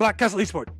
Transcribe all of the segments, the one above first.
Black Castle Esports.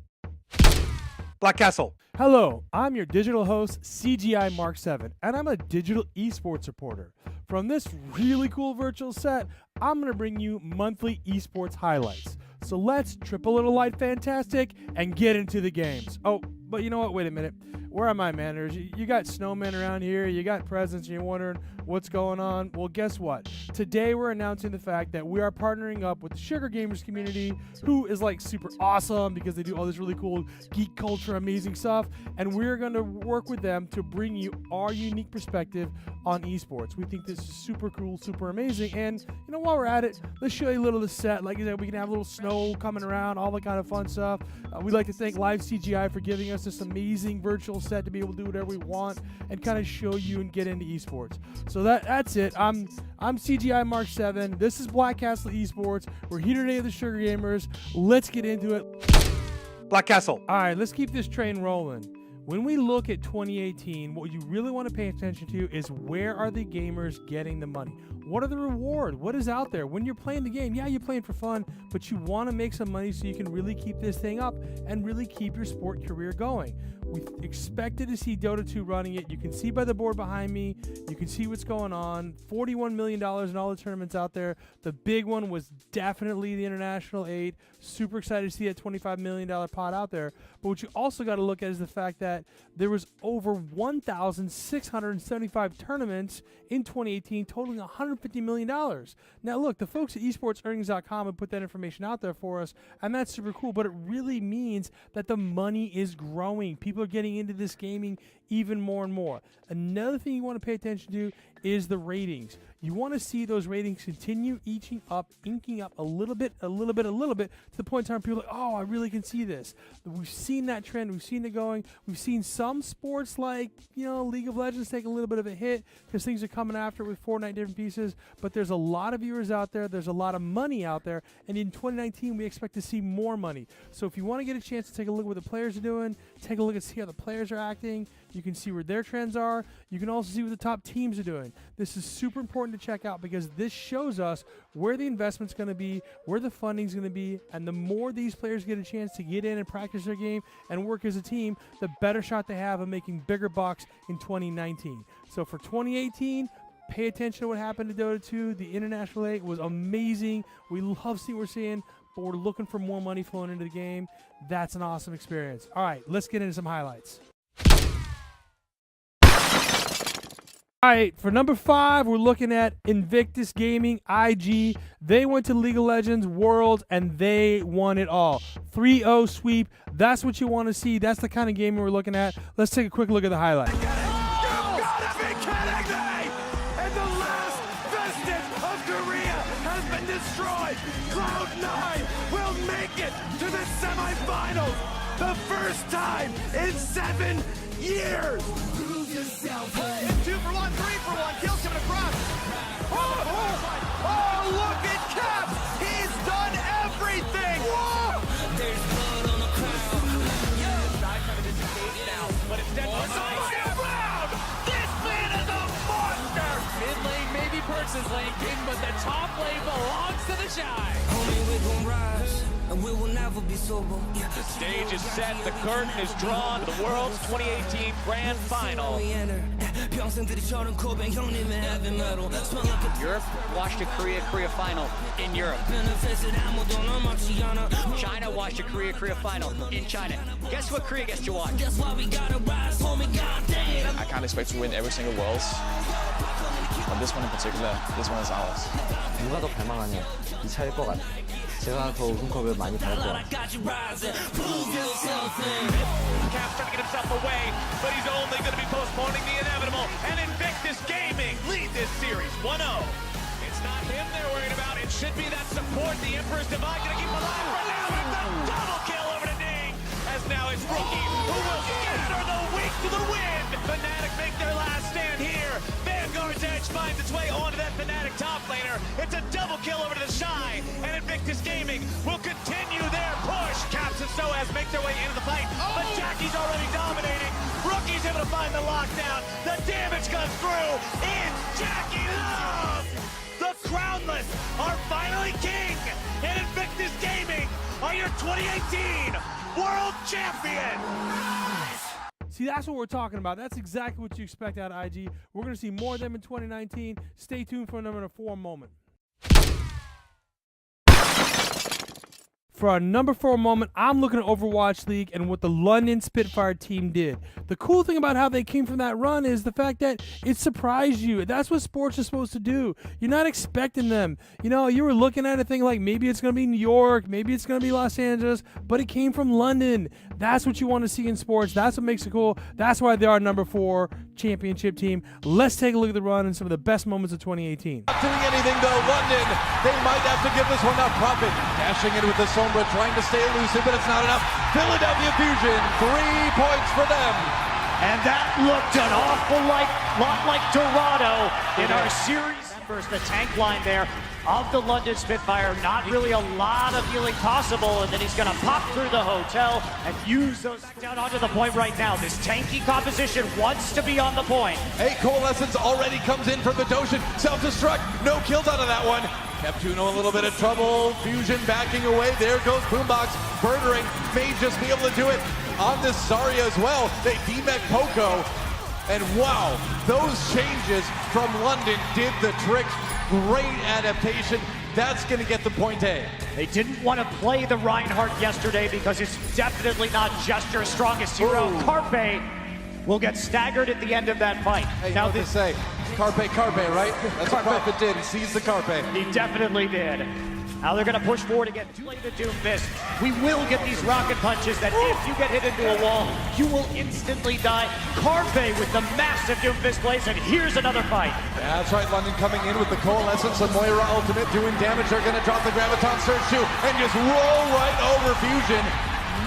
Black Castle. Hello, I'm your digital host, CGI Mark 7, and I'm a digital esports reporter. From this really cool virtual set, I'm going to bring you monthly esports highlights. So let's trip a little light fantastic and get into the games. Oh, but you know what? Wait a minute. Where are my manners? You got snowmen around here, you got presents, and you're wondering what's going on. Well, guess what? Today we're announcing the fact that we are partnering up with the Sugar Gamers community, who is like super awesome because they do all this really cool geek culture, amazing stuff, and we're going to work with them to bring you our unique perspective on esports. We think this is super cool, super amazing, and you know, while we're at it, let's show you a little of the set. Like I said, we can have a little snow coming around, all that kind of fun stuff. We'd like to thank Live CGI for giving us this amazing virtual set to be able to do whatever we want and kind of show you and get into esports. So that's it. I'm CGI Mark 7. This is Black Castle Esports. We're here today with the Sugar Gamers. Let's get into it. Black Castle. All right, let's keep this train rolling. When we look at 2018, what you really want to pay attention to is where are the gamers getting the money? What are the rewards? What is out there? When you're playing the game, yeah, you're playing for fun, but you want to make some money so you can really keep this thing up and really keep your sport career going. We expected to see Dota 2 running it. You can see by the board behind me. You can see what's going on. $41 million in all the tournaments out there. The big one was definitely the International 8. Super excited to see that $25 million pot out there. But what you also got to look at is the fact that there was over 1,675 tournaments in 2018, totaling $150 million. Now, look, the folks at esportsearnings.com have put that information out there for us, and that's super cool, but it really means that the money is growing. People are getting into this gaming even more and more. Another thing you want to pay attention to is the ratings. You want to see those ratings continue inking up a little bit, to the point in time people are like, oh, I really can see this. We've seen that trend. We've seen it going. We've seen some sports like, League of Legends take a little bit of a hit because things are coming after it with Fortnite different pieces, but there's a lot of viewers out there. There's a lot of money out there, and in 2019, we expect to see more money. So if you want to get a chance to take a look at what the players are doing, take a look and see how the players are acting, you can see where their trends are. You can also see what the top teams are doing. This is super important to check out because this shows us where the investment's going to be, where the funding's going to be, and the more these players get a chance to get in and practice their game and work as a team, the better shot they have of making bigger bucks in 2019. So for 2018, pay attention to what happened to Dota 2. The International 8 was amazing. We love seeing what we're seeing, but we're looking for more money flowing into the game. That's an awesome experience. All right, let's get into some highlights. All right, for number 5, we're looking at Invictus Gaming, IG. They went to League of Legends Worlds, and they won it all. 3-0 sweep. That's what you want to see. That's the kind of game we're looking at. Let's take a quick look at the highlights. You've got to be kidding me! And the last vestige of Korea has been destroyed. Cloud9 will make it to the semifinals. The first time in 7 years. It's 2 for 1, 3 for 1. Kills coming across. Oh, look at Cap! He's done everything! Whoa! There's blood on the crowd. Side coming into stage now, but instead round! This man is a monster! Mid lane, maybe Perks' lane, King, but the top lane belongs to the Shy. Homie, we gon' rise, and we will never be sober. The stage is set, the curtain is drawn, the World's 2018 Grand Final. Europe watched a Korea final in Europe. China watched a Korea final in China. Guess what Korea gets to watch? I can't expect to win every single Worlds, but this one in particular, this one is ours. 누가 더 갈망하냐? 이 차일 것 같아. 제가 더 우승컵을 많이 받을 것 같아. Cap's trying to get himself away, but he's only going to be postponing the inevitable. And Invictus Gaming lead this series 1-0. It's not him they're worried about. It should be that support. The Emperor's Divide going to keep alive for now. It's a double kill over to Ning. As now it's Rookie who will scatter the weak to the wind. Fnatic make their last stand here. Vanguard's Edge finds its way onto that Fnatic top laner. It's a double kill over to the Shy. And Invictus Gaming will continue their push. Caps and Soaz make their way into the fight. But Jackie's already dominating. Rookie's able to find the lockdown. The damage comes through. It's Jackie Love. The Crownless are finally king. And Invictus Gaming are your 2018 world champion. See, that's what we're talking about. That's exactly what you expect out of IG. We're going to see more of them in 2019. Stay tuned for number 4 moment. For our number 4 moment, I'm looking at Overwatch League and what the London Spitfire team did. The cool thing about how they came from that run is the fact that it surprised you. That's what sports is supposed to do. You're not expecting them. You know, you were looking at a thing like maybe it's going to be New York, maybe it's going to be Los Angeles, but it came from London. That's what you want to see in sports. That's what makes it cool. That's why they are number 4 championship team. Let's take a look at the run and some of the best moments of 2018. Not doing anything though, London. They might have to give this one up. Profit dashing in with the Sombra, trying to stay elusive, but it's not enough. Philadelphia Fusion, 3 points for them. And that looked an awful lot like Dorado in our series. Members, the tank line there of the London Spitfire. Not really a lot of healing possible, and then he's going to pop through the hotel and use those back down onto the point right now. This tanky composition wants to be on the point. Hey, Coalescence already comes in from the Doshin. Self-destruct, no kills out of that one. Neptuno a little bit of trouble. Fusion backing away. There goes Boombox. Murdering may just be able to do it on this Zarya as well. They demech Poco. And wow, those changes from London did the trick. Great adaptation. That's going to get the point A. They didn't want to play the Reinhardt yesterday because it's definitely not just your strongest hero. Ooh. Carpe will get staggered at the end of that fight. Hey, now what they say? Carpe, right? That's what Profit did. He seized the Carpe. He definitely did. Now they're going to push forward again. Too late to Doomfist. We will get these rocket punches that if you get hit into a wall, you will instantly die. Carpe with the massive Doomfist blaze, and here's another fight. That's right, London coming in with the Coalescence and Moira Ultimate doing damage. They're going to drop the Graviton Surge too and just roll right over Fusion.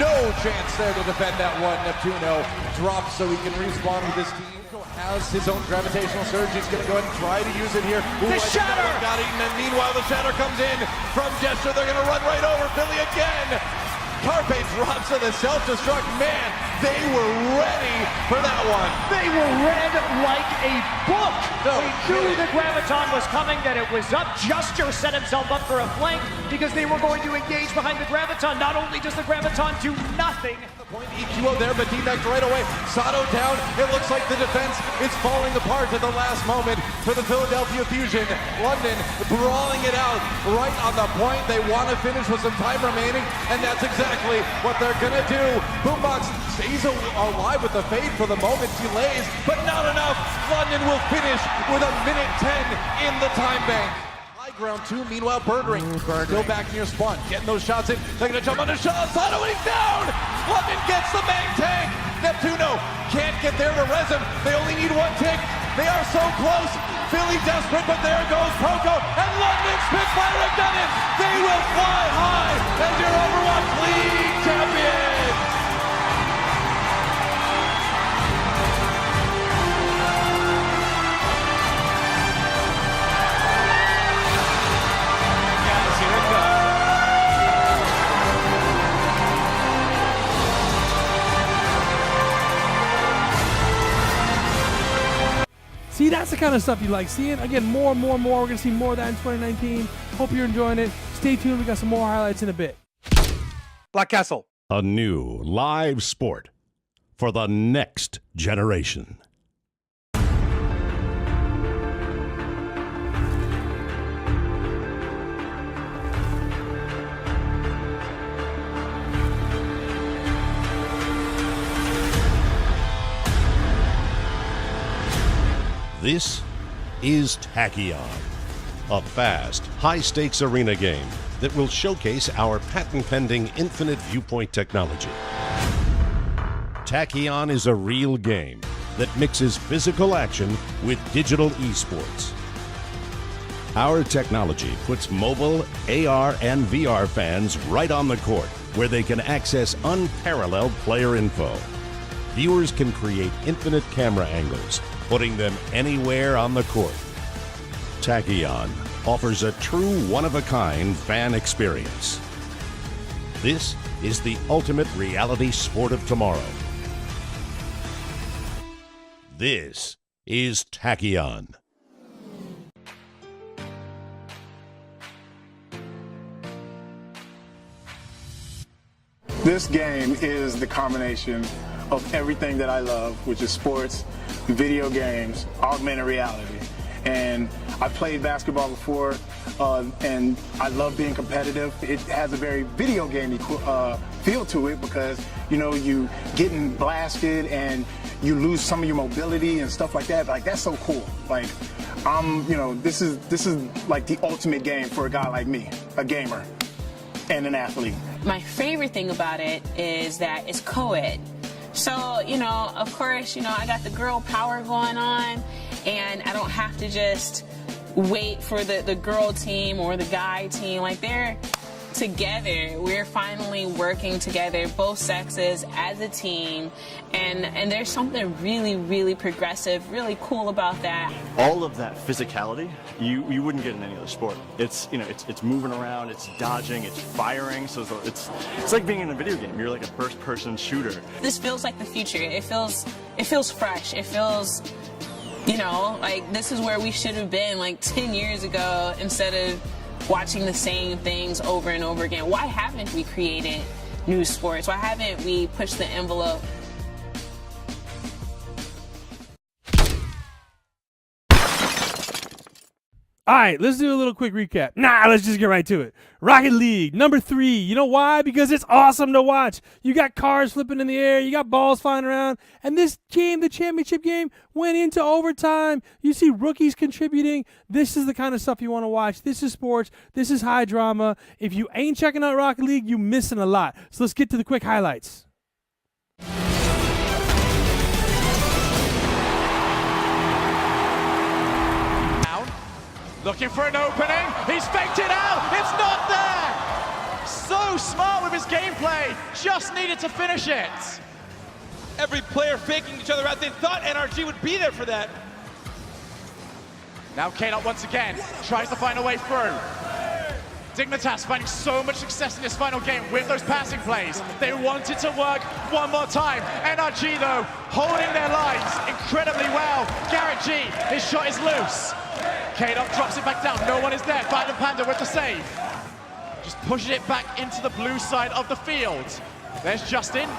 No chance there to defend that one. Neptuno drops so he can respawn with his team. Has his own gravitational surge. He's going to go ahead and try to use it here. Ooh, the Shatter! Got eaten, and meanwhile the Shatter comes in from Gesture. They're going to run right over Philly again. Carpe drops to the self-destruct. Man, they were ready for that one. They were read like a book. No they knew the Graviton was coming, that it was up. Gesture set himself up for a flank because they were going to engage behind the Graviton. Not only does the Graviton do nothing. Point EQO there, but demech right away. Sato down. It looks like the defense is falling apart at the last moment for the Philadelphia Fusion. London brawling it out right on the point. They want to finish with some time remaining, and that's exactly what they're going to do. Boombox stays alive with the fade for the moment, delays, but not enough. London will finish with a minute 10 in the time bank. Ground 2, meanwhile Birdring. Go back near spawn, getting those shots in. They're gonna jump on the shot. Sato, he's down! London gets the bang tank! Neptuno can't get there to res him. They only need 1 tick. They are so close. Philly desperate, but there goes Poco. And London Spitfire have done it! They will fly high as your Overwatch League champions! See, that's the kind of stuff you like seeing. Again, more and more and more. We're going to see more of that in 2019. Hope you're enjoying it. Stay tuned. We got some more highlights in a bit. Black Castle. A new live sport for the next generation. This is Tachyon, a fast, high-stakes arena game that will showcase our patent-pending infinite viewpoint technology. Tachyon is a real game that mixes physical action with digital esports. Our technology puts mobile, AR, and VR fans right on the court, where they can access unparalleled player info. Viewers can create infinite camera angles, putting them anywhere on the court. Tachyon offers a true one-of-a-kind fan experience. This is the ultimate reality sport of tomorrow. This is Tachyon. This game is the combination of everything that I love, which is sports, video games, augmented reality. And I played basketball before, and I love being competitive. It has a very video game feel to it because, you know, you getting blasted and you lose some of your mobility and stuff like that. Like, that's so cool. Like, you know, this is like the ultimate game for a guy like me, a gamer and an athlete. My favorite thing about it is that it's co-ed. So, you know, of course, you know, I got the girl power going on, and I don't have to just wait for the girl team or the guy team. Like, they're together. We're finally working together, both sexes, as a team, and there's something really, really progressive, really cool about that. All of that physicality, you wouldn't get in any other sport. It's, you know, it's moving around, it's dodging, it's firing, so it's like being in a video game. You're like a first-person shooter. This feels like the future. It feels fresh. It feels, you know, like this is where we should have been like 10 years ago instead of watching the same things over and over again. Why haven't we created new sports? Why haven't we pushed the envelope? All right, let's do a little quick recap. Let's just get right to it. Rocket League, number 3. You know why? Because it's awesome to watch. You got cars flipping in the air. You got balls flying around. And this game, the championship game, went into overtime. You see rookies contributing. This is the kind of stuff you want to watch. This is sports. This is high drama. If you ain't checking out Rocket League, you're missing a lot. So let's get to the quick highlights. Looking for an opening. He's faked it out. It's not there. So smart with his gameplay. Just needed to finish it. Every player faking each other out. They thought NRG would be there for that. Now K-Dot once again tries to find a way through. Dignitas finding so much success in this final game with those passing plays. They wanted to work one more time. NRG, though, holding their lines incredibly well. Garrett G, his shot is loose. K-Dot drops it back down. No one is there. Violent Panda with the save. Just pushing it back into the blue side of the field. There's Justin.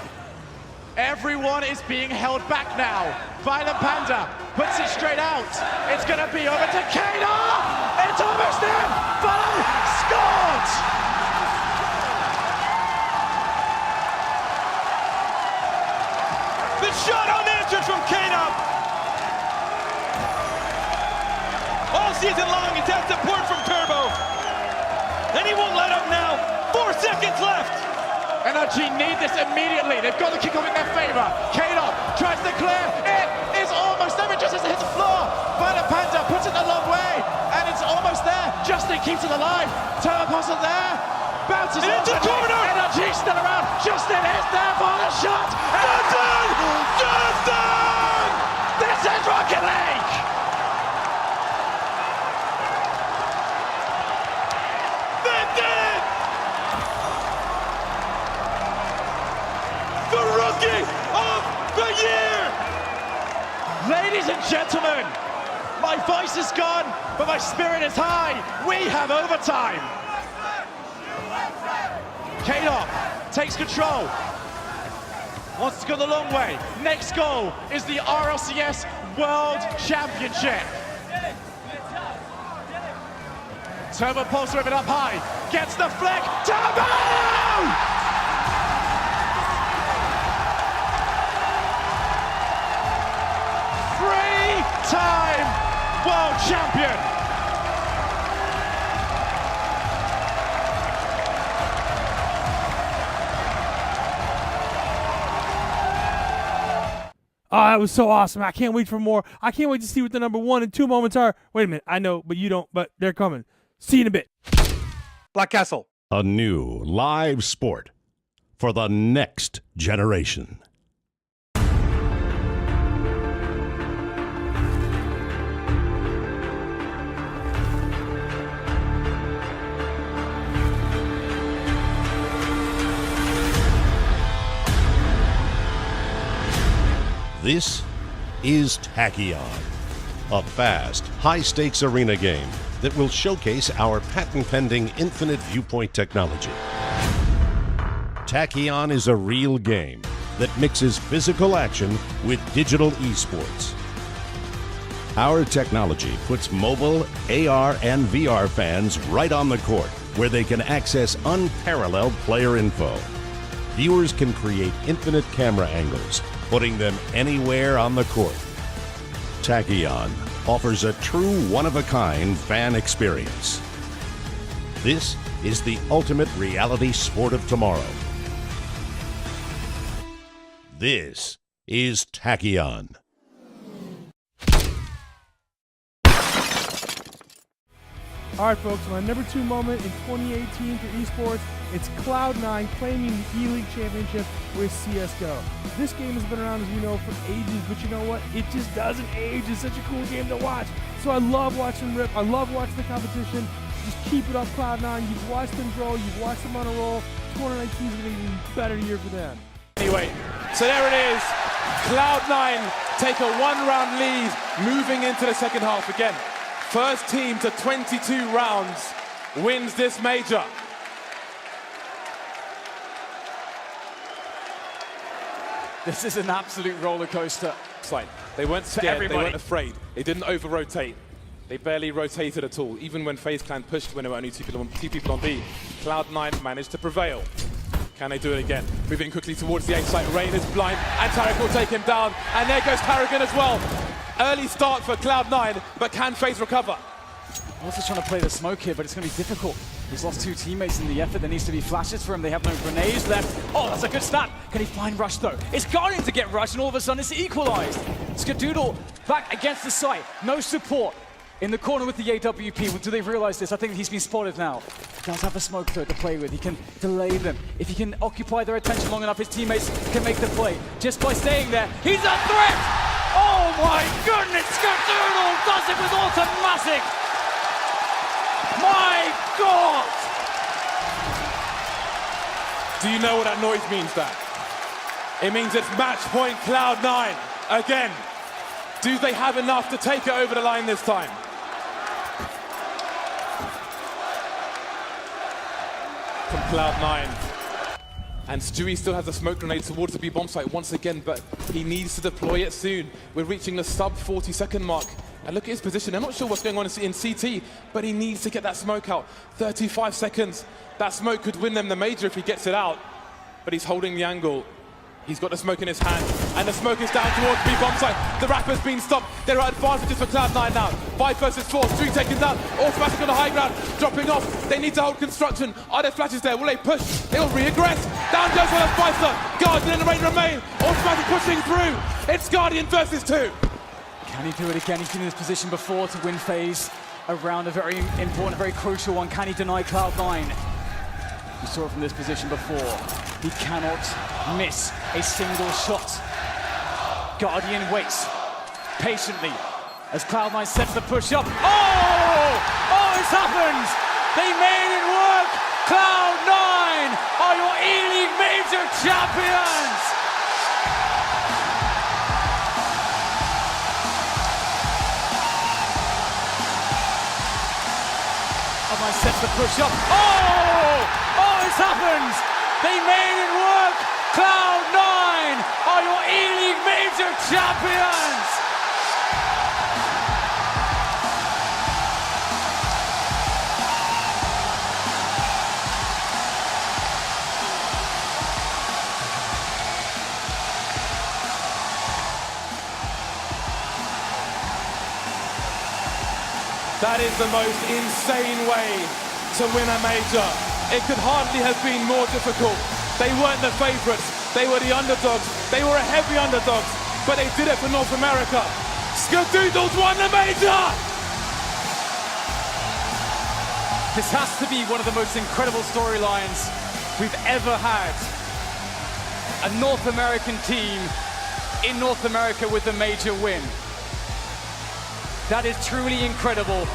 Everyone is being held back now. Violent Panda puts it straight out. It's going to be over to K-Dot. It's almost in. Follow. Scored. The shot unanswered from K-Dot. All season long, he's had support from Turbo. And he won't let up now. 4 seconds left. NRG need this immediately. They've got the kick off in their favor. K-Dot tries to clear. It is almost there. It just hits the floor. Violent Panda puts it a long way. And it's almost there. Justin keeps it alive. Turbo wasn't there. Bounces into the corner. NRG still around. Justin is there for the shot. Justin! Justin! This is Rocket League. The Rookie of the Year! Ladies and gentlemen, my voice is gone, but my spirit is high. We have overtime. K-Dot takes control. Wants to go the long way. Next goal is the RLCS World Championship. Turbo Pulse with it up high. Gets the flick. Turbo! Three-time world champion. Oh, that was so awesome. I can't wait for more. I can't wait to see what the number 1 and 2 moments are. Wait a minute. I know, but you don't, but they're coming. See you in a bit. Black Castle. A new live sport for the next generation. This is Tachyon, a fast, high-stakes arena game that will showcase our patent-pending infinite viewpoint technology. Tachyon is a real game that mixes physical action with digital esports. Our technology puts mobile, AR, and VR fans right on the court, where they can access unparalleled player info. Viewers can create infinite camera angles, putting them anywhere on the court. Tachyon offers a true one-of-a-kind fan experience. This is the ultimate reality sport of tomorrow. This is Tachyon. All right, folks, my number 2 moment in 2018 for esports, it's Cloud9 claiming the E-League Championship with CSGO. This game has been around, as we know, for ages, but you know what? It just doesn't age. It's such a cool game to watch. So I love watching Rip. I love watching the competition. Just keep it up, Cloud9. You've watched them grow. You've watched them on a roll. 2019 is going to be a better year for them. Anyway, so there it is. Cloud9 take a 1-round lead moving into the second half again. First team to 22 rounds wins this major. This is an absolute roller coaster. They weren't scared, they weren't afraid. They didn't over-rotate. They barely rotated at all. Even when FaZe Clan pushed when there were only two people on B, Cloud9 managed to prevail. Can they do it again? Moving quickly towards the A site. Rain is blind, and Tarek will take him down. And there goes Tarragon as well. Early start for Cloud9, but can FaZe recover? Also trying to play the smoke here, but it's going to be difficult. He's lost 2 teammates in the effort. There needs to be flashes for him. They have no grenades left. Oh, that's a good snap. Can he find Rush, though? It's going to get Rush, and all of a sudden it's equalized. Skadoodle back against the site. No support in the corner with the AWP. Do they realize this? I think he's been spotted now. He does have a smoke, though, to play with. He can delay them. If he can occupy their attention long enough, his teammates can make the play. Just by staying there, he's a threat! Oh my goodness, Skadoodle does it with automatic! My God! Do you know what that noise means, Dan? It means it's match point Cloud9 again. Do they have enough to take it over the line this time? From Cloud9. And Stewie still has a smoke grenade towards the B bomb site once again, but he needs to deploy it soon. We're reaching the sub 40-second mark. And look at his position. I'm not sure what's going on in CT, but he needs to get that smoke out. 35 seconds. That smoke could win them the major if he gets it out. But he's holding the angle. He's got the smoke in his hand. And the smoke is down towards the B-bomb site. The Rapper's been stopped. There are advantages for Cloud9 now. 5 versus 4. Stewie taken down. Automatic on the high ground. Dropping off. They need to hold construction. Are there flashes there? Will they push? They will re-aggress. Down goes one of Spicer. Guardian and the rain remain. Automatic pushing through. It's Guardian versus 2. Can he do it again? He's been in this position before to win FaZe around a very important, very crucial one. Can he deny Cloud9? We saw it from this position before. He cannot miss a single shot. Guardian waits patiently as Cloud9 sets the push up. Oh! Oh, it's happened! They made it work! Cloud9 are your E-League Major champions! Sets the push up. Oh! Oh, it's happened! They made it work! Cloud9 are your E-League Major champions! That is the most insane way to win a major. It could hardly have been more difficult. They weren't the favorites. They were the underdogs. They were a heavy underdogs, but they did it for North America. Skadoodles won the major! This has to be one of the most incredible storylines we've ever had. A North American team in North America with a major win. That is truly incredible.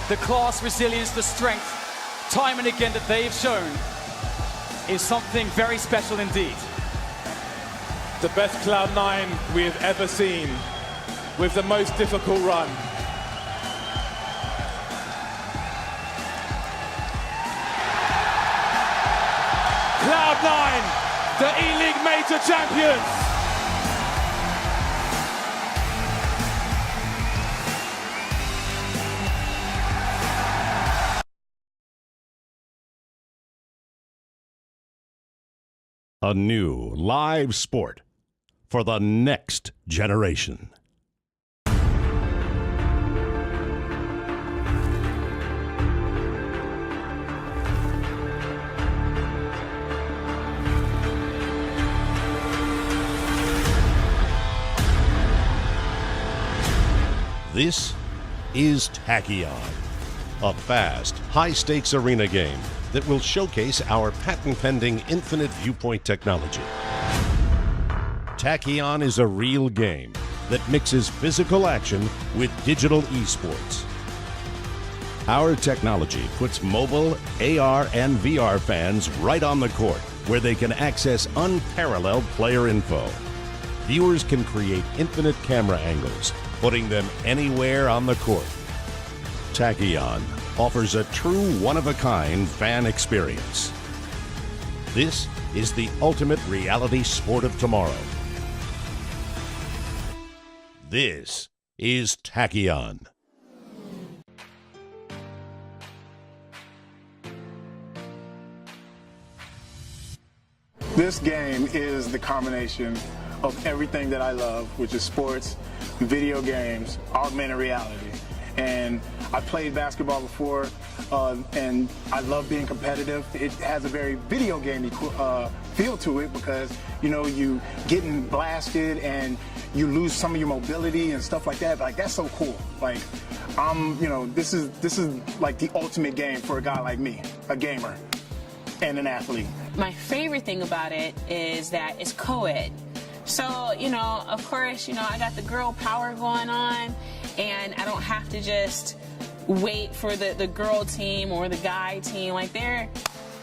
The class, resilience, the strength, time and again that they've shown is something very special indeed. The best Cloud9 we have ever seen with the most difficult run. Cloud9, the E-League Major champions. A new live sport for the next generation. This is Tachyon, a fast, high-stakes arena game that will showcase our patent-pending infinite viewpoint technology. Tachyon is a real game that mixes physical action with digital esports. Our technology puts mobile, AR, and VR fans right on the court, where they can access unparalleled player info. Viewers can create infinite camera angles, putting them anywhere on the court. Tachyon offers a true one-of-a-kind fan experience. This is the ultimate reality sport of tomorrow. This is Tachyon. This game is the combination of everything that I love, which is sports, video games, augmented reality. And I played basketball before, and I love being competitive. It has a very video game feel to it because, you know, you getting blasted and you lose some of your mobility and stuff like that. Like, that's so cool. Like, you know, this is like the ultimate game for a guy like me, a gamer and an athlete. My favorite thing about it is that it's co-ed. So, you know, of course, you know, I got the girl power going on, and I don't have to just wait for the girl team or the guy team. Like, they're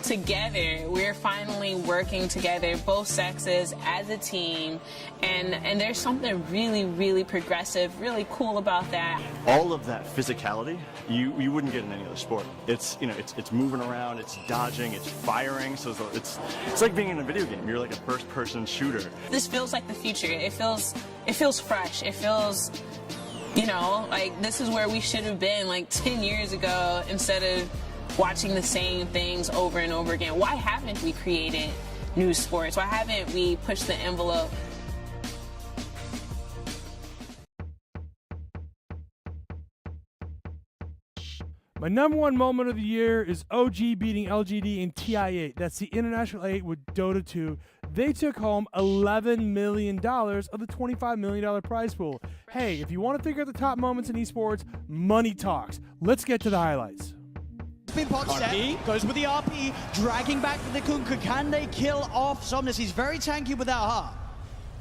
together. We're finally working together, both sexes, as a team, and there's something really, really progressive, really cool about that. All of that physicality, you wouldn't get in any other sport. It's, you know, it's moving around, it's dodging, it's firing, so it's like being in a video game. You're like a first-person shooter. This feels like the future. It feels fresh. It feels, you know, like this is where we should have been like 10 years ago instead of watching the same things over and over again. Why haven't we created new sports? Why haven't we pushed the envelope? My number one moment of the year is OG beating LGD in TI8. That's the International 8 with Dota 2. They took home $11 million of the $25 million prize pool. Hey, if you want to figure out the top moments in esports, money talks. Let's get to the highlights. Spin pod set, goes with the RP, dragging back the Kunku. Can they kill off Somnus? He's very tanky without heart.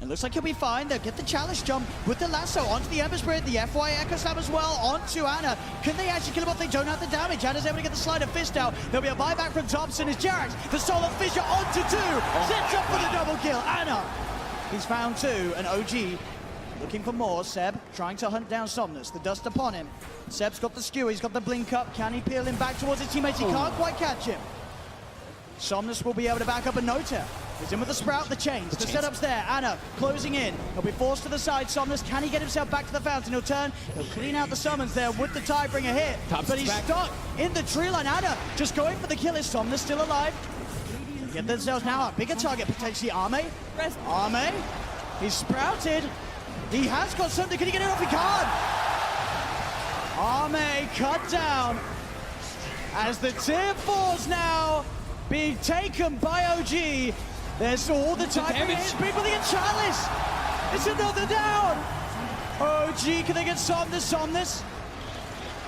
It looks like he'll be fine. They'll get the chalice jump with the lasso onto the Ember Spirit, the FY Echo Slam as well, onto Ana. Can they actually kill him off? They don't have the damage. Ana's able to get the Sleight of Fist out. There'll be a buyback from Thompson as Jarax, the Solar Fissure onto 2. Sets up for the double kill. Ana, he's found 2, and OG looking for more. Seb trying to hunt down Somnus. The dust upon him. Seb's got the skewer. He's got the blink up. Can he peel him back towards his teammates? He can't quite catch him. Somnus will be able to back up a Nota. He's in with the Sprout, the chains. The setup's there. Ana closing in. He'll be forced to the side. Somnus, can he get himself back to the fountain? He'll turn. He'll clean out the summons there with the Tidebringer hit. But he's stuck in the tree line. Ana just going for the kill. Is Somnus still alive? Get themselves now a bigger target, potentially Arme. Arme, he's sprouted. He has got something. Can he get it off? He can't. Arme cut down as the tier 4's now being taken by OG. There's all the time. People get Chalice. It's another down. OG, can they get Somnus?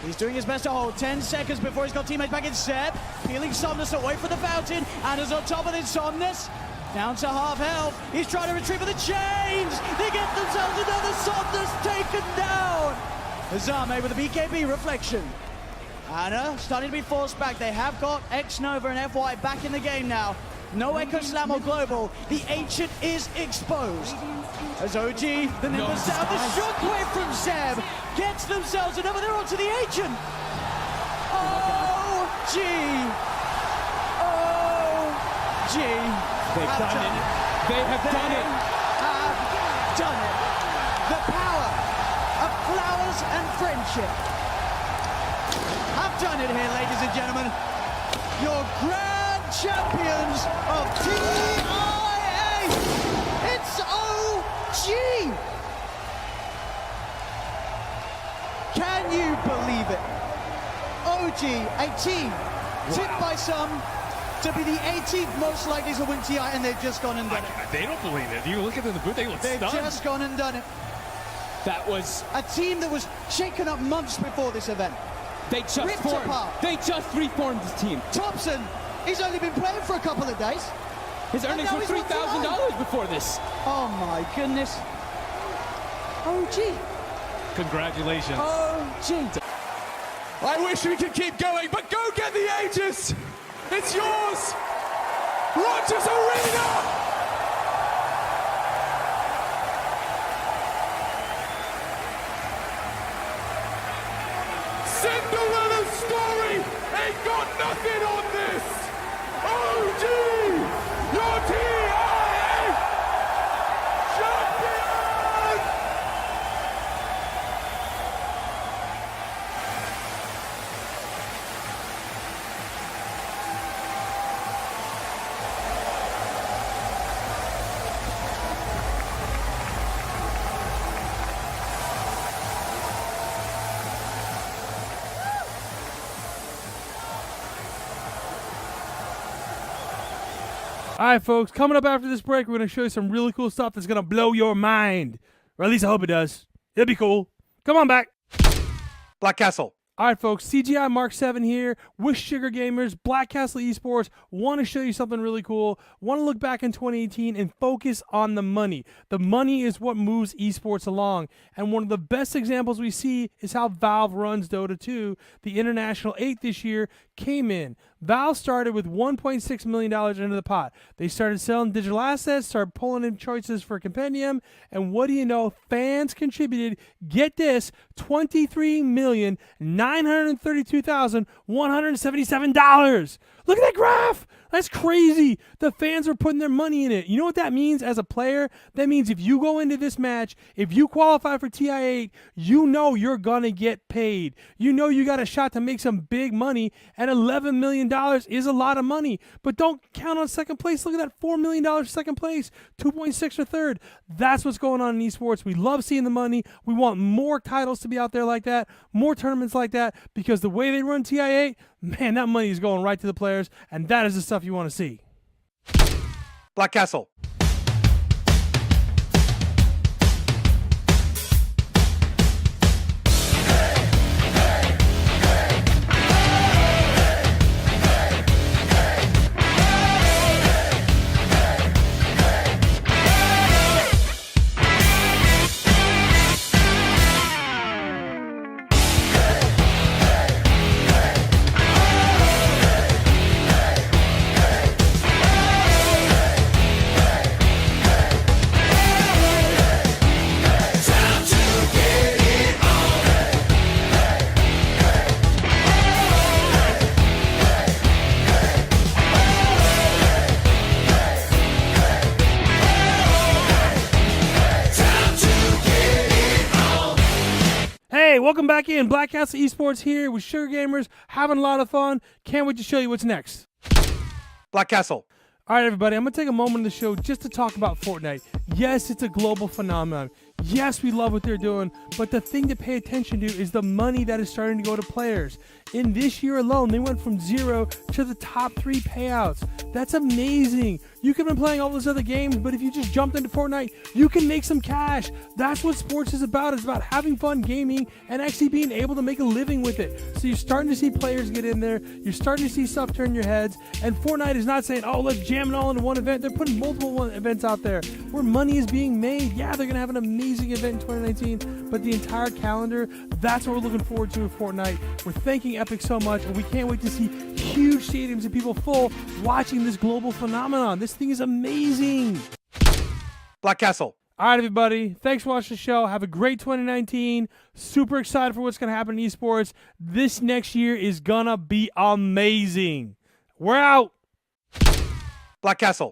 He's doing his best to hold 10 seconds before he's got teammates back in. Seb peeling Somnus away from the fountain. Ana's on top of it. Somnus down to half health. He's trying to retrieve for the chains. They get themselves another Somnus taken down. Azame with a BKB reflection. Ana starting to be forced back. They have got X-Nova and FY back in the game now. No Echo Slam or Global. The Ancient is exposed. As OG, the Nimbus down, the shockwave from Seb gets themselves another. They're onto the Ancient. OG. OG. They've done it. They have done it. Have done it. The power of flowers and friendship have done it here, ladies and gentlemen. Your grand champions of TIA. It's OG. Can you believe it? OG, a team tipped by some to be the 18th most likely to win TI, and they've just gone and done it. They don't believe it. You look at them in the booth, they look They've stunned. just gone and done it. That was a team that was shaken up months before this event. They just ripped formed. apart. They just reformed the team. Thompson, he's only been playing for a couple of days. His earnings were $3,000 before this. Oh my goodness. OG. Congratulations. OG. I wish we could keep going, but go get the Aegis! It's yours! Rogers Arena! Cinderella's story ain't got nothing on this! OG! Your TIA champion! All right, folks, coming up after this break, we're going to show you some really cool stuff that's going to blow your mind. Or at least I hope it does. It'll be cool. Come on back. Black Castle. All right, folks, CGI Mark 7 here with Sugar Gamers, Black Castle Esports. Want to show you something really cool. Want to look back in 2018 and focus on the money. The money is what moves esports along. And one of the best examples we see is how Valve runs Dota 2. The International 8 this year came in. Valve started with $1.6 million into the pot. They started selling digital assets, started pulling in choices for Compendium, and what do you know? Fans contributed, get this, $23,932,177. Look at that graph. That's crazy. The fans are putting their money in it. You know what that means as a player? That means if you go into this match, if you qualify for TI8, you know you're going to get paid. You know you got a shot to make some big money, and $11 million is a lot of money. But don't count on second place. Look at that, $4 million second place, 2.6 for third. That's what's going on in esports. We love seeing the money. We want more titles to be out there like that, more tournaments like that, because the way they run TI8, man, that money is going right to the players, and that is the stuff you want to see. Black Castle. Hey, welcome back in. Black Castle Esports here with Sugar Gamers, having a lot of fun. Can't wait to show you what's next. Black Castle. All right, everybody, I'm going to take a moment in the show just to talk about Fortnite. Yes, it's a global phenomenon. Yes, we love what they're doing, but the thing to pay attention to is the money that is starting to go to players. In this year alone, they went from 0 to the top 3 payouts. That's amazing. You could have been playing all those other games, but if you just jumped into Fortnite, you can make some cash. That's what sports is about. It's about having fun gaming and actually being able to make a living with it. So you're starting to see players get in there. You're starting to see stuff turn your heads. And Fortnite is not saying, oh, let's jam it all into one event. They're putting multiple events out there where money is being made. Yeah, they're going to have an amazing event in 2019, but the entire calendar, that's what we're looking forward to with Fortnite. We're thanking Epic so much, and we can't wait to see huge stadiums of people full watching this global phenomenon. This thing is amazing. Black Castle. All right, everybody. Thanks for watching the show. Have a great 2019. Super excited for what's going to happen in esports. This next year is going to be amazing. We're out. Black Castle.